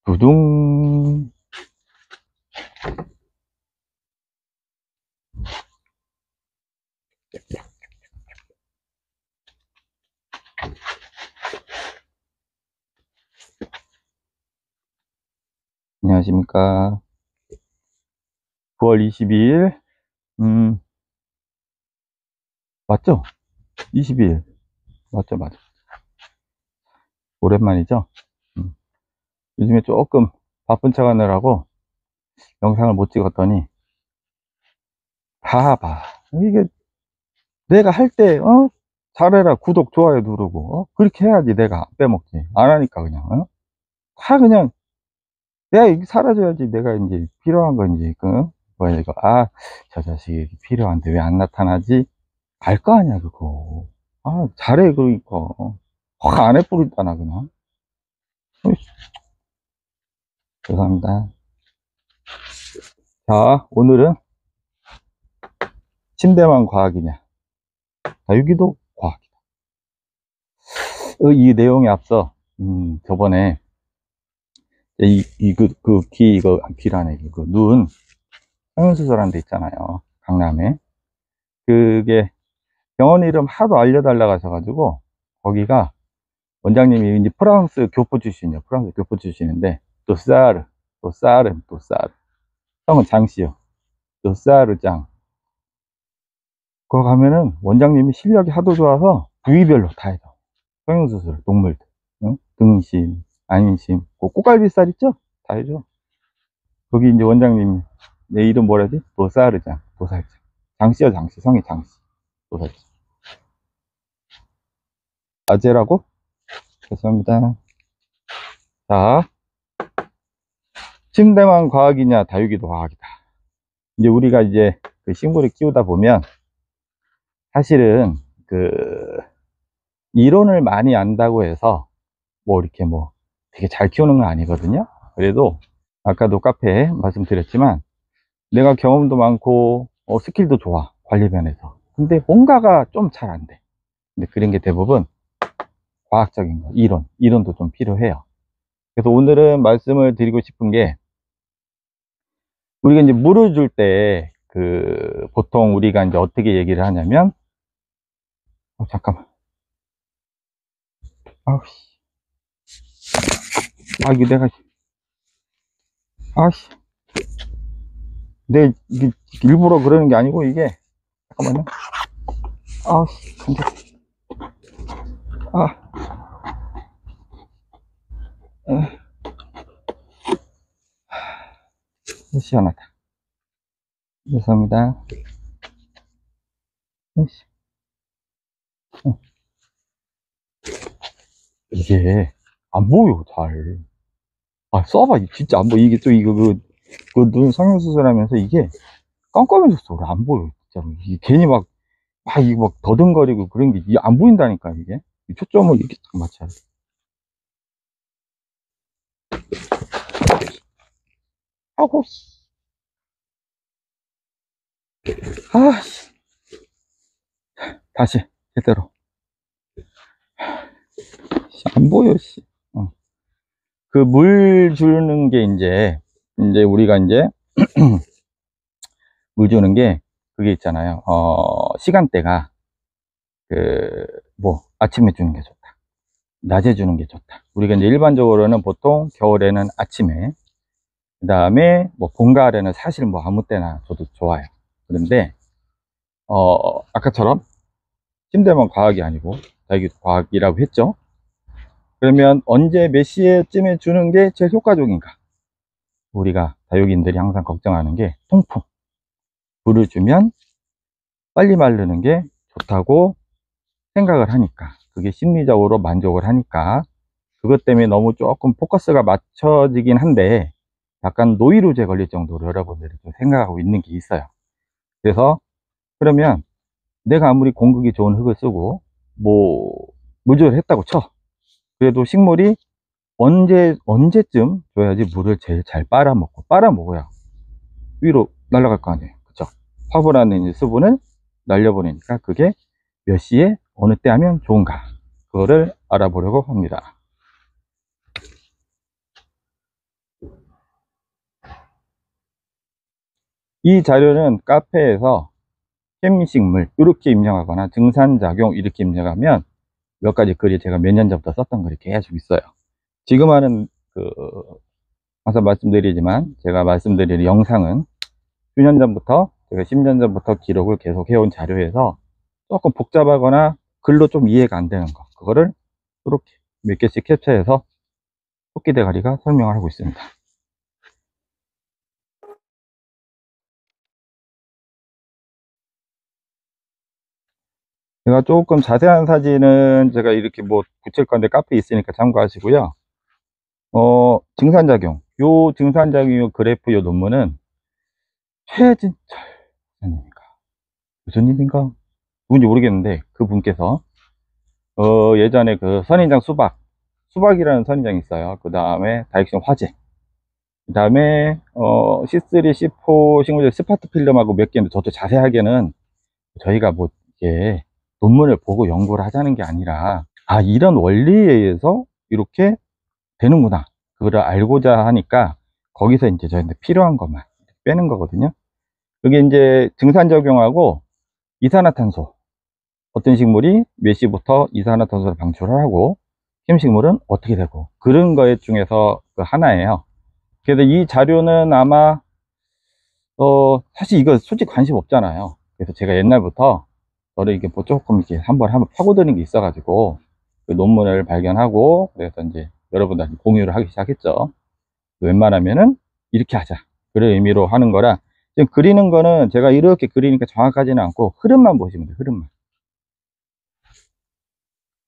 두둥. 안녕하십니까. 9월 22일, 맞죠? 22일. 맞죠, 맞죠. 오랜만이죠? 음, 요즘에 조금 바쁜 척 하느라고 영상을 못 찍었더니, 봐봐. 이게 내가 할 때, 잘해라. 구독, 좋아요 누르고, 그렇게 해야지 내가 안 빼먹지. 안 하니까 그냥, 다 그냥, 내가 이게 사라져야지 내가 이제 필요한 건지, 뭐야, 이거, 저 자식이 필요한데 왜 안 나타나지? 알 거 아니야, 그거. 잘해, 그러니까. 확 안 해버리잖아, 그냥. 어이, 죄송합니다. 자, 오늘은 침대만 과학이냐, 다육이도 과학이다. 이 내용에 앞서, 저번에, 귀라네, 성형수술하는 데 있잖아요. 강남에. 그게 병원 이름 하도 알려달라고 하셔가지고, 거기가 원장님이 이제 프랑스 교포 출신이에요. 프랑스 교포 출신인데, 도사르. 형은 장씨요. 도사르장. 거기 가면은 원장님이 실력이 하도 좋아서 부위별로 다 해줘. 성형수술, 동물들. 응? 등심, 안심, 꼬갈비살 있죠? 다 해줘. 거기 이제 원장님, 내 이름 뭐라지? 도사르장. 장씨요, 장씨. 성이 장씨. 도사르장. 아재라고? 죄송합니다. 자, 침대만 과학이냐, 다육이도 과학이다. 이제 우리가 이제 그 식물을 키우다 보면 사실은 그 이론을 많이 안다고 해서 뭐 이렇게 뭐 되게 잘 키우는 건 아니거든요. 그래도 아까도 카페에 말씀드렸지만 내가 경험도 많고 스킬도 좋아, 관리 면에서. 근데 뭔가가 좀 잘 안 돼. 근데 그런 게 대부분 과학적인 거, 이론도 좀 필요해요. 그래서 오늘은 말씀을 드리고 싶은 게, 우리가 이제 물을 줄 때 보통 우리가 이제 어떻게 얘기를 하냐면, 잠깐만. 아우씨. 이게 내가, 아씨. 이게 일부러 그러는 게 아니고, 이게, 잠깐만요. 아우씨, 근데, 아, 시원하다. 죄송합니다. 아이씨. 이게, 안 보여, 잘. 써봐. 진짜 안 보여. 이게 또 눈 성형수술 하면서 이게 깜깜해졌어. 그래, 안 보여. 진짜로. 이게 괜히 이게 더듬거리고 그런 게 안 보인다니까, 이게. 이 초점을 이렇게 딱 맞춰야 돼. 아고, 씨. 씨. 다시, 제대로. 안 보여, 씨. 그 물 주는 게 이제 우리가 이제 물 주는 게 그게 있잖아요. 시간대가 아침에 주는 게 좋다. 낮에 주는 게 좋다. 우리가 이제 일반적으로는 보통 겨울에는 아침에, 그 다음에 봄, 가을에는 사실 아무 때나 줘도 좋아요. 그런데, 아까처럼 침대만 과학이 아니고, 다육이 과학이라고 했죠. 그러면 언제 몇 시에쯤에 주는 게 제일 효과적인가? 우리가 다육인들이 항상 걱정하는 게 통풍. 물을 주면 빨리 마르는 게 좋다고 생각을 하니까, 그게 심리적으로 만족을 하니까, 그것 때문에 너무 조금 포커스가 맞춰지긴 한데, 약간 노이로제 걸릴 정도로 여러분들이 좀 생각하고 있는 게 있어요. 그래서 그러면 내가 아무리 공급이 좋은 흙을 쓰고 물조리를 했다고 쳐. 그래도 식물이 언제쯤 줘야지 물을 제일 잘 빨아먹어야 위로 날아갈 거 아니에요. 그쵸? 화분안에 있는 수분을 날려보내니까 그게 몇 시에 어느 때 하면 좋은가, 그거를 알아보려고 합니다. 이 자료는 카페에서 캠식물 이렇게 입력하거나 증산작용 이렇게 입력하면 몇 가지 글이 제가 몇 년 전부터 썼던 글이 계속 있어요. 지금 하는 항상 말씀드리지만 제가 말씀드리는 영상은 수년 전부터 제가 10년 전부터 기록을 계속 해온 자료에서 조금 복잡하거나 글로 좀 이해가 안 되는 거 그거를 이렇게 몇 개씩 캡처해서 토끼 대가리가 설명을 하고 있습니다. 제가 조금 자세한 사진은 제가 이렇게 뭐 붙일 건데 카페에 있으니까 참고하시고요. 증산작용 요 증산작용 그래프 요 논문은 최진철 선생님인가 교수님인가 누군지 모르겠는데 그분께서 예전에 그 선인장 수박이라는 선인장이 있어요. 그 다음에 다육식 화재, 그 다음에 C3, C4 식물들 스파트 필름하고 몇 개인데 저도 자세하게는 저희가 뭐 이게 논문을 보고 연구를 하자는 게 아니라 이런 원리에 의해서 이렇게 되는구나 그거를 알고자 하니까 거기서 이제 저희한테 필요한 것만 빼는 거거든요. 그게 이제 증산작용하고 이산화탄소 어떤 식물이 몇 시부터 이산화탄소를 방출을 하고 캠식물은 어떻게 되고 그런 거 중에서 그 하나예요. 그래서 이 자료는 아마 사실 이거 솔직히 관심 없잖아요. 그래서 제가 옛날부터 저를 이게 뭐 조금 이렇게 한번 파고드는 게 있어 가지고 그 논문을 발견하고 그래서 이제 여러분들한테 공유를 하기 시작했죠. 웬만하면은 이렇게 하자 그런 의미로 하는 거라 지금 그리는 거는 제가 이렇게 그리니까 정확하지는 않고 흐름만 보시면 돼요. 흐름만.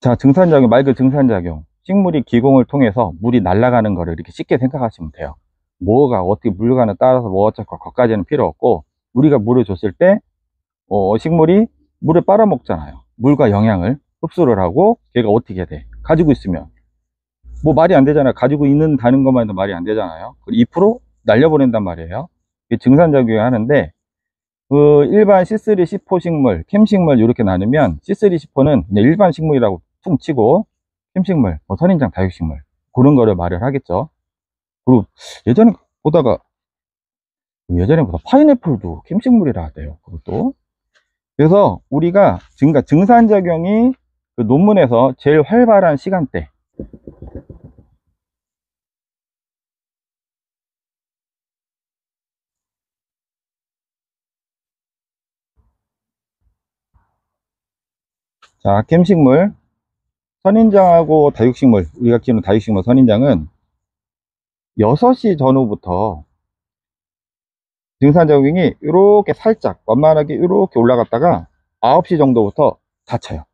자, 증산작용, 말 그대로 증산작용. 식물이 기공을 통해서 물이 날아가는 거를 이렇게 쉽게 생각하시면 돼요. 뭐가 어떻게 물가는 따라서 뭐 어쩌고 거기까지는 필요 없고 우리가 물을 줬을 때 식물이 물을 빨아먹잖아요. 물과 영양을 흡수를 하고 걔가 어떻게 돼? 가지고 있으면 뭐 말이 안 되잖아요. 가지고 있는다는 것만 해도 말이 안 되잖아요. 2% 날려보낸단 말이에요. 이게 증산작용을 하는데 일반 C3, C4 식물, 캠식물 이렇게 나누면 C3, C4는 그냥 일반 식물이라고 퉁 치고 캠식물, 선인장, 다육식물 그런 거를 말을 하겠죠. 그리고 예전에 보다 파인애플도 캠식물이라 하대요. 그것도. 그래서 우리가 증산작용이 그 논문에서 제일 활발한 시간대 자, 캠식물, 선인장하고 다육식물 우리가 키우는 다육식물 선인장은 6시 전후부터 증산작용이 이렇게 살짝 완만하게 이렇게 올라갔다가 9시 정도부터 닫혀요.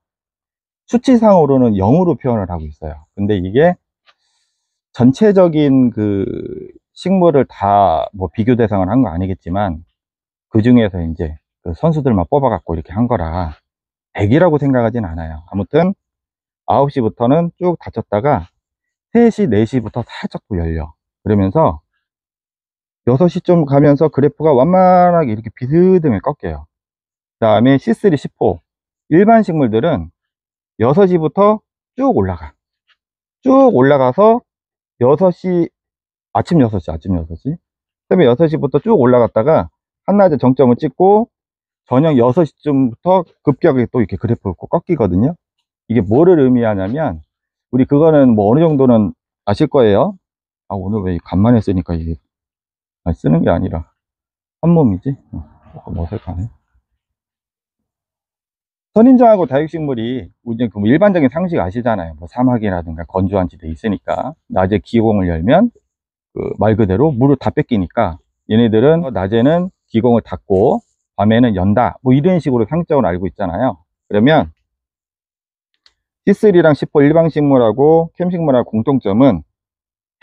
수치상으로는 0으로 표현을 하고 있어요. 근데 이게 전체적인 그 식물을 다 뭐 비교 대상을 한 거 아니겠지만 그 중에서 이제 그 선수들만 뽑아 갖고 이렇게 한 거라 100이라고 생각하진 않아요. 아무튼 9시부터는 쭉 닫혔다가 3시, 4시부터 살짝 또 열려. 그러면서 6시쯤 가면서 그래프가 완만하게 이렇게 비스듬하게 꺾여요. 그 다음에 C3, C4 일반 식물들은 6시부터 쭉 올라가. 쭉 올라가서 6시, 아침 6시 그다음에 6시부터 쭉 올라갔다가 한낮에 정점을 찍고 저녁 6시쯤부터 급격하게 또 이렇게 그래프가 꺾이거든요. 이게 뭐를 의미하냐면 우리 그거는 뭐 어느 정도는 아실 거예요. 오늘 왜 간만에 쓰니까 이게 쓰는 게 아니라 한 몸이지. 조금 어색하네. 선인장하고 다육식물이 이제 그 일반적인 상식 아시잖아요. 뭐 사막이라든가 건조한 지대에 있으니까 낮에 기공을 열면 그 말 그대로 물을 다 뺏기니까 얘네들은 낮에는 기공을 닫고 밤에는 연다 뭐 이런 식으로 상적으로 알고 있잖아요. 그러면 C3랑 C4 일반식물하고 캠식물하고 공통점은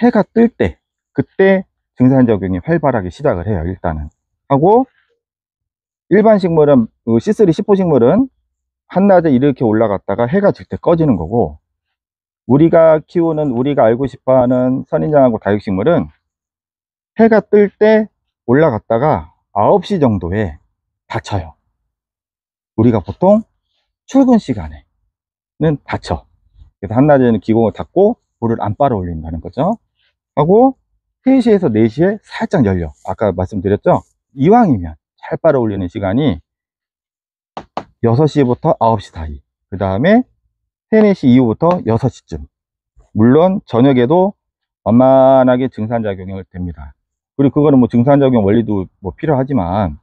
해가 뜰 때 그때 증산작용이 활발하게 시작을 해요. 일단은 하고 일반 식물은 C3, C4 식물은 한낮에 이렇게 올라갔다가 해가 질 때 꺼지는 거고 우리가 키우는 우리가 알고 싶어하는 선인장하고 다육식물은 해가 뜰 때 올라갔다가 9시 정도에 닫혀요. 우리가 보통 출근 시간에는 닫혀. 그래서 한낮에는 기공을 닫고 물을 안 빨아 올린다는 거죠. 하고 3시에서 4시에 살짝 열려. 아까 말씀드렸죠. 이왕이면 잘 빨아 올리는 시간이 6시부터 9시 사이, 그 다음에 3, 4시 이후부터 6시쯤. 물론 저녁에도 만만하게 증산작용이 됩니다. 그리고 그거는 뭐 증산작용 원리도 뭐 필요하지만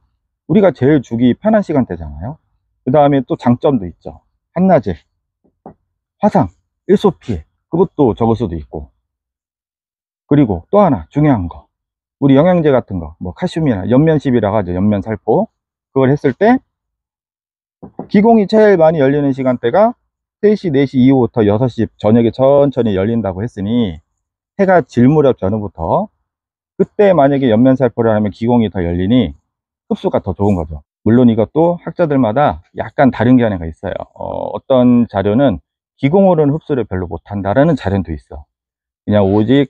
우리가 제일 주기 편한 시간대잖아요. 그 다음에 또 장점도 있죠. 한낮에 화상, 일소 피해, 그것도 적을 수도 있고. 그리고 또 하나 중요한 거, 우리 영양제 같은 거, 뭐 칼슘이나 연면십이라고 하죠. 연면살포. 그걸 했을 때 기공이 제일 많이 열리는 시간대가 3시, 4시 이후부터 6시 저녁에 천천히 열린다고 했으니 해가 질 무렵 전후부터, 그때 만약에 연면살포를 하면 기공이 더 열리니 흡수가 더 좋은 거죠. 물론 이것도 학자들마다 약간 다른 견해가 있어요. 어떤 자료는 기공으로는 흡수를 별로 못한다라는 자료도 있어. 그냥 오직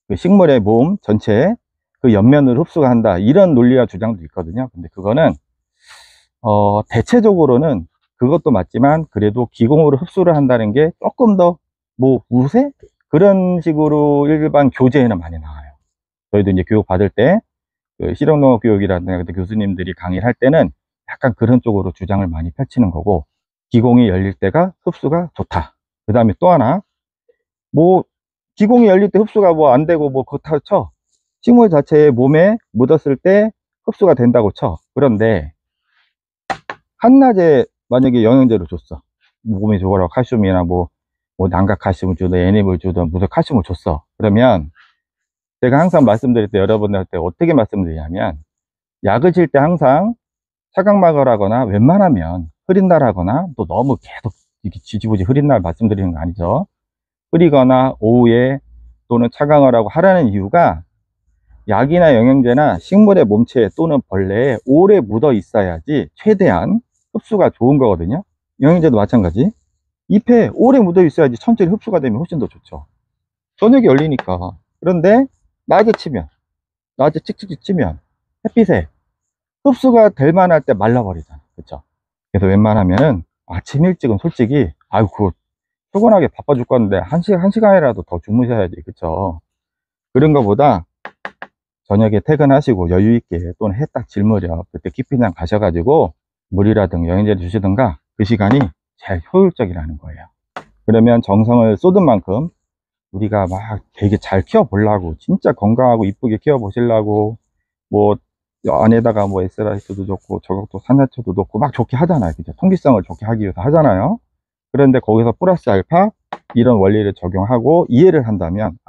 그 식물의 몸 전체에 그 옆면으로 흡수가 한다, 이런 논리와 주장도 있거든요. 근데 그거는 대체적으로는 그것도 맞지만 그래도 기공으로 흡수를 한다는 게 조금 더 뭐 우세? 그런 식으로 일반 교재에는 많이 나와요. 저희도 이제 교육 받을 때 그 실용농업 교육이라든가 교수님들이 강의를 할 때는 약간 그런 쪽으로 주장을 많이 펼치는 거고, 기공이 열릴 때가 흡수가 좋다. 그 다음에 또 하나, 뭐 기공이 열릴 때 흡수가 뭐 안 되고 뭐 그렇다고 쳐. 식물 자체의 몸에 묻었을 때 흡수가 된다고 쳐. 그런데 한낮에 만약에 영양제를 줬어. 몸에 좋으라고 칼슘이나 뭐 난각 칼슘을 주든 애닙을 주든 무슨 칼슘을 줬어. 그러면 제가 항상 말씀드릴 때, 여러분들한테 어떻게 말씀드리냐면, 약을 칠 때 항상 차각막을 하거나 웬만하면 흐린 날 하거나, 또 너무 계속 이렇게 지지부지 흐린 날 말씀드리는 거 아니죠. 흐리거나 오후에 또는 차강을 하고 하라는 이유가, 약이나 영양제나 식물의 몸체에 또는 벌레에 오래 묻어 있어야지 최대한 흡수가 좋은 거거든요. 영양제도 마찬가지. 잎에 오래 묻어 있어야지 천천히 흡수가 되면 훨씬 더 좋죠. 저녁에 열리니까. 그런데 낮에 치면, 낮에 찍찍찍 치면 햇빛에 흡수가 될 만할 때 말라버리잖아. 그쵸? 그래서 웬만하면은 아침 일찍은 솔직히 아유 그거 피곤하게 바빠 죽겠는데 한 시간이라도 더 주무셔야지. 그쵸? 그런 거보다 저녁에 퇴근하시고 여유 있게, 또는 해 딱 질 무렵 그때 키피장 가셔가지고 물이라든가 영양제를 주시든가, 그 시간이 제일 효율적이라는 거예요. 그러면 정성을 쏟은 만큼 우리가 막 되게 잘 키워 보려고, 진짜 건강하고 이쁘게 키워 보시려고 뭐 안에다가 뭐 에스라이트도 좋고 저것도 산화초도 좋고 막 좋게 하잖아요. 그죠? 통기성을 좋게 하기 위해서 하잖아요. 그런데 거기서 플러스 알파 이런 원리를 적용하고 이해를 한다면,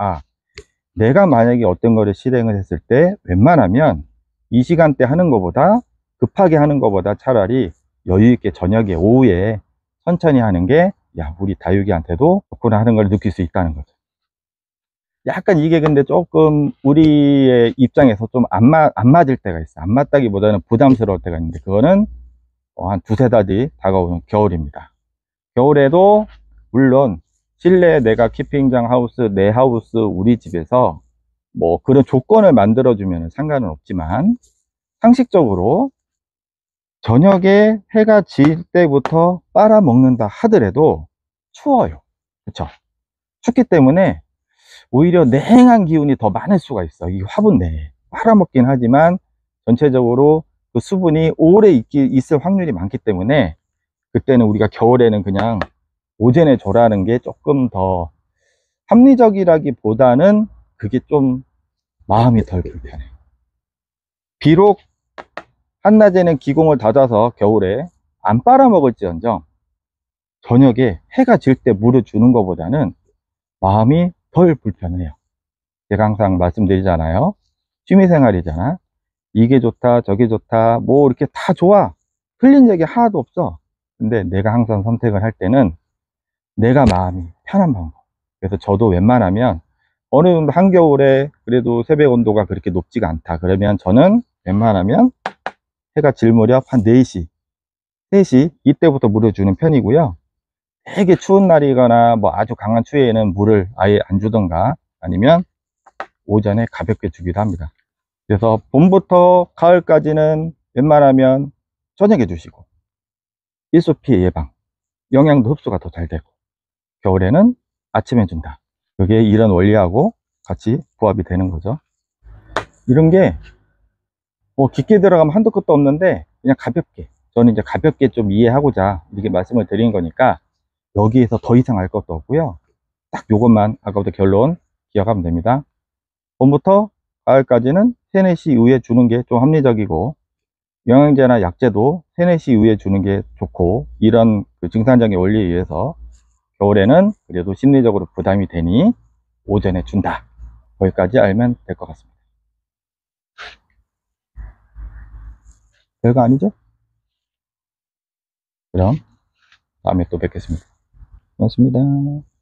내가 만약에 어떤 거를 실행을 했을 때 웬만하면 이 시간대 하는 것보다, 급하게 하는 것보다 차라리 여유 있게 저녁에 오후에 천천히 하는 게, 우리 다육이한테도 좋구나 하는 걸 느낄 수 있다는 거죠. 약간 이게 근데 조금 우리의 입장에서 좀 안 맞을 때가 있어. 안 맞다기보다는 부담스러울 때가 있는데, 그거는 한 두세 달이 다가오는 겨울입니다. 겨울에도 물론 실내에 내가 키핑장 하우스, 내 하우스, 우리 집에서 뭐 그런 조건을 만들어 주면 상관은 없지만, 상식적으로 저녁에 해가 질 때부터 빨아먹는다 하더라도 추워요. 그쵸? 춥기 때문에 오히려 냉한 기운이 더 많을 수가 있어. 이 화분 내에 빨아먹긴 하지만 전체적으로 그 수분이 오래 있을 확률이 많기 때문에, 그때는 우리가 겨울에는 그냥 오전에 줘라는 게 조금 더 합리적이라기보다는 그게 좀 마음이 덜 불편해. 비록 한낮에는 기공을 닫아서 겨울에 안 빨아먹을지언정 저녁에 해가 질 때 물을 주는 것보다는 마음이 덜 불편해요. 제가 항상 말씀드리잖아요. 취미생활이잖아. 이게 좋다 저게 좋다 뭐 이렇게 다 좋아. 틀린 얘기 하나도 없어. 근데 내가 항상 선택을 할 때는 내가 마음이 편한 방법. 그래서 저도 웬만하면 어느 정도 한겨울에 그래도 새벽 온도가 그렇게 높지가 않다 그러면 저는 웬만하면 해가 질 무렵 한 4시 3시 이때부터 물을 주는 편이고요. 되게 추운 날이거나 뭐 아주 강한 추위에는 물을 아예 안 주던가, 아니면 오전에 가볍게 주기도 합니다. 그래서 봄부터 가을까지는 웬만하면 저녁에 주시고, 일소 피해 예방, 영양도 흡수가 더 잘 되고, 겨울에는 아침에 준다. 그게 이런 원리하고 같이 부합이 되는 거죠. 이런 게 뭐 깊게 들어가면 한도 끝도 없는데 그냥 가볍게, 저는 이제 가볍게 좀 이해하고자 이렇게 말씀을 드린 거니까 여기에서 더 이상 알 것도 없고요. 딱 요것만 아까부터 결론 기억하면 됩니다. 봄부터 가을까지는 3, 4시 이후에 주는 게 좀 합리적이고, 영양제나 약제도 3, 4시 이후에 주는 게 좋고, 이런 그 증상적인 원리에 의해서 겨울에는 그래도 심리적으로 부담이 되니 오전에 준다. 거기까지 알면 될 것 같습니다. 별거 아니죠? 그럼 다음에 또 뵙겠습니다. 고맙습니다.